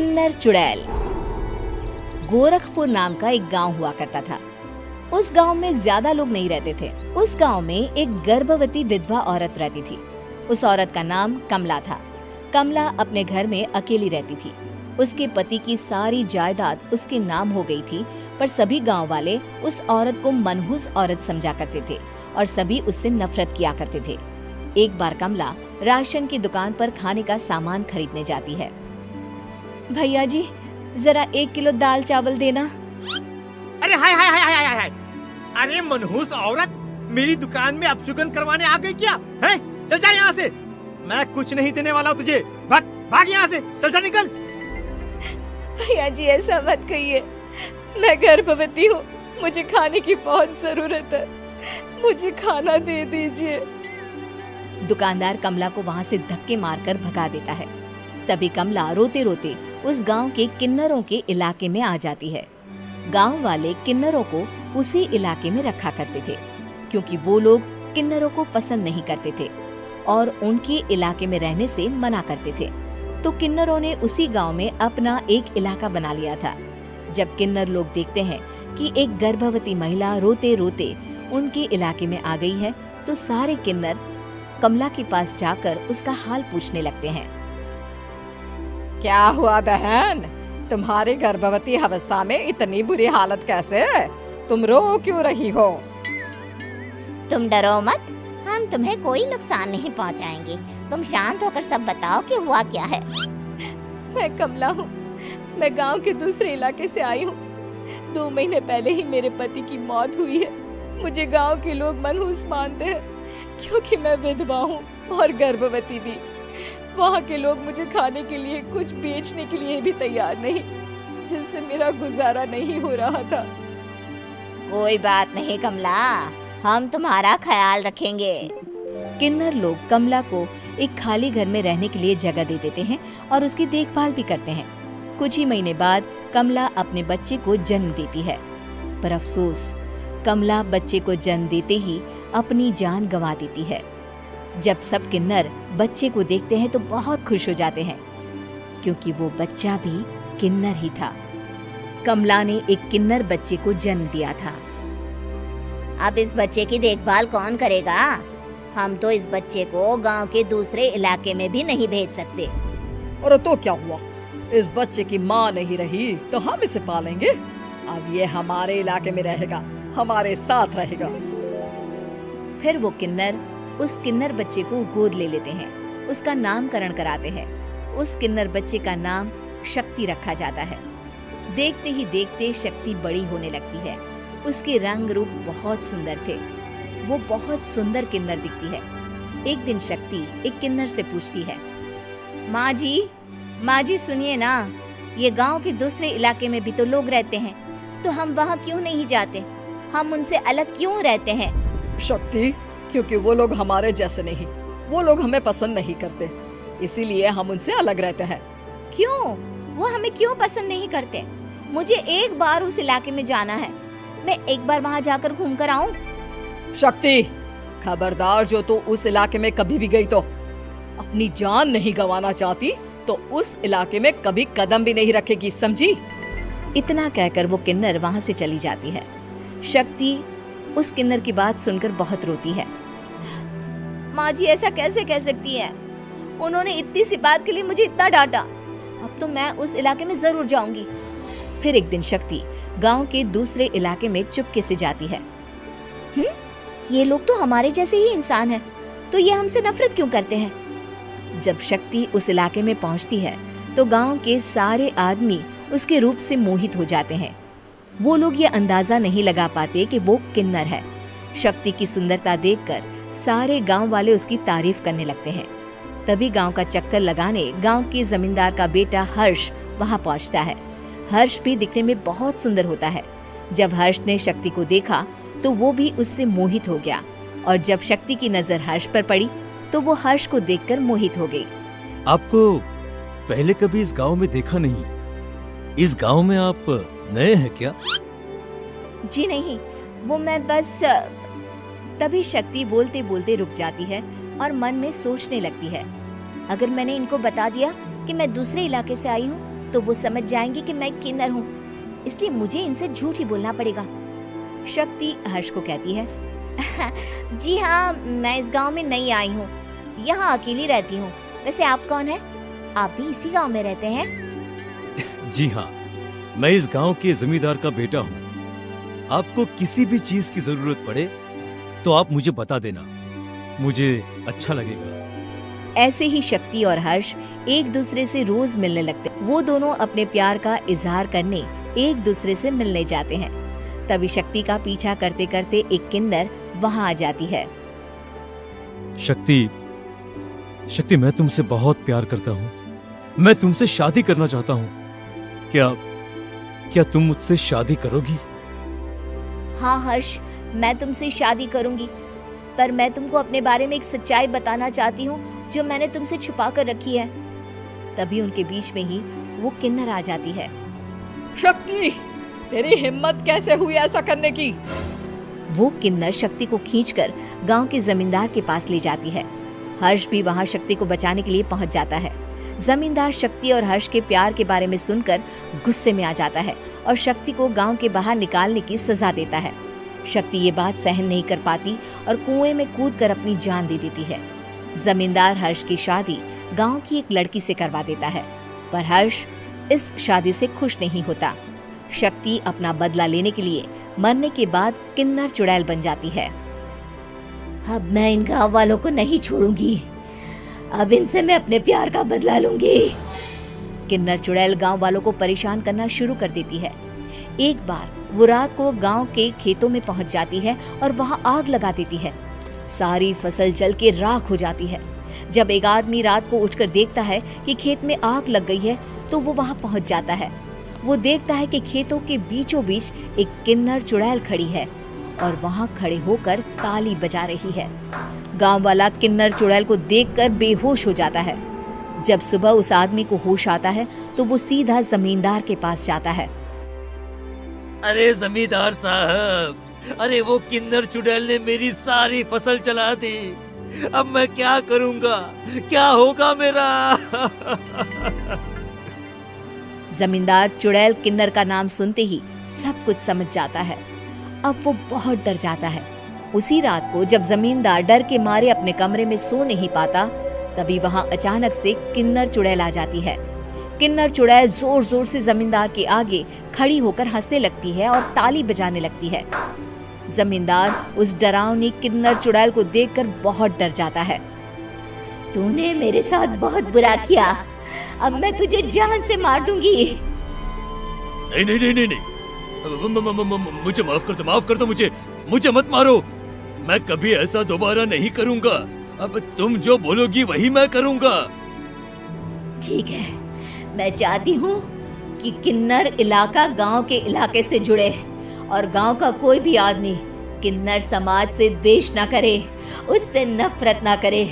किन्नर चुड़ैल। गोरखपुर नाम का एक गांव हुआ करता था। उस गांव में ज्यादा लोग नहीं रहते थे। उस गांव में एक गर्भवती विधवा औरत रहती थी। उस औरत का नाम कमला था। कमला अपने घर में अकेली रहती थी। उसके पति की सारी जायदाद उसके नाम हो गई थी, पर सभी गांव वाले उस औरत को मनहूस औरत समझा करते थे और सभी उससे नफरत किया करते थे। एक बार कमला राशन की दुकान पर खाने का सामान खरीदने जाती है। भैया जी, जरा 1 किलो दाल चावल देना। अरे हाय हाय हाय हाय हाय, अरे मनहूस औरत, मेरी दुकान में अपशुगन करवाने आ गई क्या? हैं? चल जा यहाँ से, मैं कुछ नहीं देने वाला हूँ तुझे। भाग भाग यहाँ से, चल जा निकल। भैया जी ऐसा मत कहिए, मैं गर्भवती हूँ, मुझे खाने की बहुत जरूरत है, मुझे खाना दे दीजिए। दुकानदार कमला को वहाँ से धक्के मारकर भगा देता है। तभी कमला रोते रोते उस गांव के किन्नरों के इलाके में आ जाती है। गांव वाले किन्नरों को उसी इलाके में रखा करते थे, क्योंकि वो लोग किन्नरों को पसंद नहीं करते थे और उनके इलाके में रहने से मना करते थे। तो किन्नरों ने उसी गांव में अपना एक इलाका बना लिया था। जब किन्नर लोग देखते हैं कि एक गर्भवती महिला रोते रोते उनके इलाके में आ गई है, तो सारे किन्नर कमला के पास जाकर उसका हाल पूछने लगते हैं। क्या हुआ बहन, तुम्हारी गर्भवती अवस्था में इतनी बुरी हालत कैसे? तुम रो क्यों रही हो? तुम डरो मत, हम तुम्हें कोई नुकसान नहीं पहुंचाएंगे। तुम शांत होकर सब बताओ कि हुआ क्या है। मैं कमला हूँ, मैं गांव के दूसरे इलाके से आई हूँ। 2 महीने पहले ही मेरे पति की मौत हुई है। मुझे गांव के लोग मनहूस मानते हैं, क्योंकि मैं विधवा हूँ और गर्भवती भी। वहाँ के लोग मुझे खाने के लिए कुछ बेचने के लिए भी तैयार नहीं, जिससे मेरा गुजारा नहीं हो रहा था। कोई बात नहीं कमला, हम तुम्हारा ख्याल रखेंगे। किन्नर लोग कमला को एक खाली घर में रहने के लिए जगह दे देते हैं और उसकी देखभाल भी करते हैं। कुछ ही महीने बाद कमला अपने बच्चे को जन्म देती है, पर अफसोस, कमला बच्चे को जन्म देते ही अपनी जान गंवा देती है। जब सब किन्नर बच्चे को देखते हैं तो बहुत खुश हो जाते हैं, क्योंकि वो बच्चा भी किन्नर ही था। कमला ने एक किन्नर बच्चे को जन्म दिया था। अब इस बच्चे की देखभाल कौन करेगा? हम तो इस बच्चे को गांव के दूसरे इलाके में भी नहीं भेज सकते। और तो क्या हुआ, इस बच्चे की माँ नहीं रही तो हम इसे पालेंगे। अब ये हमारे इलाके में रहेगा, हमारे साथ रहेगा। फिर वो किन्नर उस किन्नर बच्चे को गोद ले लेते हैं, उसका नामकरण कराते हैं। उस किन्नर बच्चे का नाम शक्ति रखा जाता है। देखते ही देखते शक्ति बड़ी होने लगती है। उसके रंग रूप बहुत सुंदर थे। वो बहुत सुंदर किन्नर दिखती है। एक दिन शक्ति एक किन्नर से पूछती है, माँ जी सुनिए ना, ये गांव के दूसरे इलाके में भी तो लोग रहते हैं, तो हम वहाँ क्यों नहीं जाते? हम उनसे अलग क्यों रहते हैं? शक्ति, क्योंकि वो लोग हमारे जैसे नहीं, वो लोग हमें पसंद नहीं करते, इसीलिए हम उनसे अलग रहते हैं। क्यों? वो हमें क्यों पसंद नहीं करते? मुझे एक बार उस इलाके में जाना है, मैं एक बार वहाँ जाकर घूम कर आऊँ। शक्ति, खबरदार, जो तू उस इलाके में कभी भी गई तो अपनी जान नहीं गंवाना चाहती तो उस इलाके में कभी कदम भी नहीं रखेगी, समझी? इतना कहकर वो किन्नर वहाँ से चली जाती है। शक्ति उस किन्नर की बात सुनकर बहुत रोती है। माँ जी ऐसा कैसे कह सकती है? उन्होंने इतनी सी बात के लिए मुझे इतना डांटा। अब तो मैं उस इलाके में जरूर जाऊंगी। फिर एक दिन शक्ति गांव के दूसरे इलाके में चुपके से जाती है। ये लोग तो हमारे जैसे ही इंसान हैं, तो ये हमसे नफरत क्यों करते हैं? जब शक्ति उस इलाके में पहुंचती है तो गांव के सारे आदमी उसके रूप से मोहित हो जाते हैं। वो लोग ये अंदाजा नहीं लगा पाते कि वो किन्नर है। शक्ति की सुंदरता देखकर सारे गांव वाले उसकी तारीफ करने लगते हैं। तभी गांव का चक्कर लगाने गांव के जमींदार का बेटा हर्ष वहां पहुंचता है। हर्ष भी दिखने में बहुत सुंदर होता है। जब हर्ष ने शक्ति को देखा तो वो भी उससे मोहित हो गया, और जब शक्ति की नजर हर्ष पर पड़ी तो वो हर्ष को देखकर मोहित हो गई। आपको पहले कभी इस गांव में देखा नहीं। इस गांव में आप नए हैं क्या? जी नहीं, वो मैं बस। तभी शक्ति बोलते बोलते रुक जाती है और मन में सोचने लगती है, अगर मैंने इनको बता दिया कि मैं दूसरे इलाके से आई हूँ तो वो समझ जाएंगे कि मैं किन्नर हूँ, इसलिए मुझे इनसे झूठ ही बोलना पड़ेगा। शक्ति हर्ष को कहती है, जी हाँ, मैं इस गांव में नई आई हूँ, यहाँ अकेली रहती हूँ। वैसे आप कौन है? आप भी इसी गांव में रहते हैं? जी हाँ, मैं इस गांव के जमींदार का बेटा हूँ। आपको किसी भी चीज की जरूरत पड़े तो आप मुझे बता देना, मुझे अच्छा लगेगा। ऐसे ही शक्ति और हर्ष एक दूसरे से रोज मिलने लगते। वो दोनों अपने प्यार का इजहार करने एक दूसरे से मिलने जाते हैं। तभी शक्ति का पीछा करते करते एक किन्नर वहां आ जाती है। शक्ति, मैं तुमसे बहुत प्यार करता हूँ। मैं तुमसे शादी करना चाहता हूँ। क्या तुम मुझसे शादी करोगी? हाँ हर्ष, मैं तुमसे शादी करूंगी, पर मैं तुमको अपने बारे में एक सच्चाई बताना चाहती हूँ जो मैंने तुमसे छुपा कर रखी है। तभी उनके बीच में ही वो किन्नर आ जाती है। शक्ति, तेरी हिम्मत कैसे हुई ऐसा करने की? वो किन्नर शक्ति को खींचकर गांव के जमींदार के पास ले जाती है। हर्ष भी वहां शक्ति को बचाने के लिए पहुंच जाता है। जमींदार शक्ति और हर्ष के प्यार के बारे में सुनकर गुस्से में आ जाता है और शक्ति को गांव के बाहर निकालने की सजा देता है। शक्ति ये बात सहन नहीं कर पाती और कुएं में कूदकर अपनी जान दे देती है। जमींदार हर्ष की शादी गांव की एक लड़की से करवा देता है, पर हर्ष इस शादी से खुश नहीं होता। शक्ति अपना बदला लेने के लिए मरने के बाद किन्नर चुड़ैल बन जाती है। अब मैं इन गांव वालों को नहीं छोड़ूंगी, अब इनसे मैं अपने प्यार का बदला लूंगी। किन्नर चुड़ैल गांव वालों को परेशान करना शुरू कर देती है। एक बार वो रात को गांव के खेतों में पहुंच जाती है और वहां आग लगा देती है। सारी फसल जल के राख हो जाती है। जब एक आदमी रात को उठकर देखता है कि खेत में आग लग गई है तो वो वहां पहुंच जाता है। वो देखता है कि खेतों के बीचों बीच एक किन्नर चुड़ैल खड़ी है और वहां खड़े होकर ताली बजा रही है। गांव वाला किन्नर चुड़ैल को देखकर बेहोश हो जाता है। जब सुबह उस आदमी को होश आता है तो वो सीधा जमींदार के पास जाता है। अरे जमींदार साहब, अरे वो किन्नर चुड़ैल ने मेरी सारी फसल चला दी। अब मैं क्या करूंगा? क्या होगा मेरा? जमींदार चुड़ैल किन्नर का नाम सुनते ही सब कुछ समझ जाता है। अब वो बहुत डर जाता है। उसी रात को जब जमींदार डर के मारे अपने कमरे में सो नहीं पाता, तभी वहां अचानक से किन्नर चुड़ैल आ जाती है। किन्नर चुड़ैल जोर जोर से जमींदार के आगे खड़ी होकर हंसने लगती है और ताली बजाने लगती है। जमींदार उस डरावनी किन्नर चुड़ैल को देखकर बहुत डर जाता है। तूने मेरे साथ बहुत बुरा किया, अब मैं तुझे जान से मार दूंगी। नहीं नहीं नहीं नहीं, नहीं। मुझे माफ कर दो मुझे मत मारो। मैं कभी ऐसा दोबारा नहीं करूंगा। अब तुम जो बोलोगी वही मैं करूंगा। ठीक है, मैं चाहती हूँ कि किन्नर इलाका गांव के इलाके से जुड़े और गांव का कोई भी आदमी किन्नर समाज से द्वेष ना करे, उससे नफरत ना करे,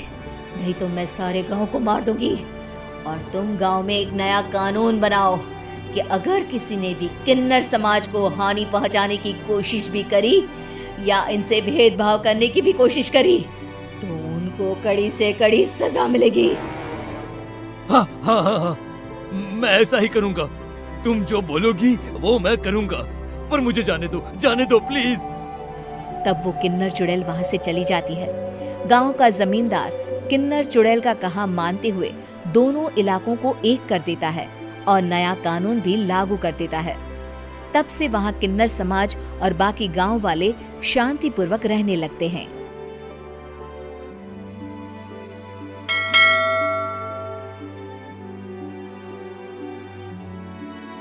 नहीं तो मैं सारे गांव को मार दूंगी। और तुम गांव में एक नया कानून बनाओ कि अगर किसी ने भी किन्नर समाज को हानि पहुंचाने की कोशिश भी करी या इनसे भेदभाव करने की भी कोशिश करी तो उनको कड़ी से कड़ी सजा मिलेगी। हाँ हाँ हाँ हाँ, मैं ऐसा ही करूंगा। तुम जो बोलोगी वो मैं करूंगा, पर मुझे जाने दो प्लीज। तब वो किन्नर चुड़ैल वहां से चली जाती है। गांव का जमींदार किन्नर चुड़ैल का कहा मानते हुए दोनों इलाकों को एक कर देता है और नया कानून भी लागू कर देता है। तब से वहां किन्नर समाज और बाकी गांव वाले शांतिपूर्वक रहने लगते हैं।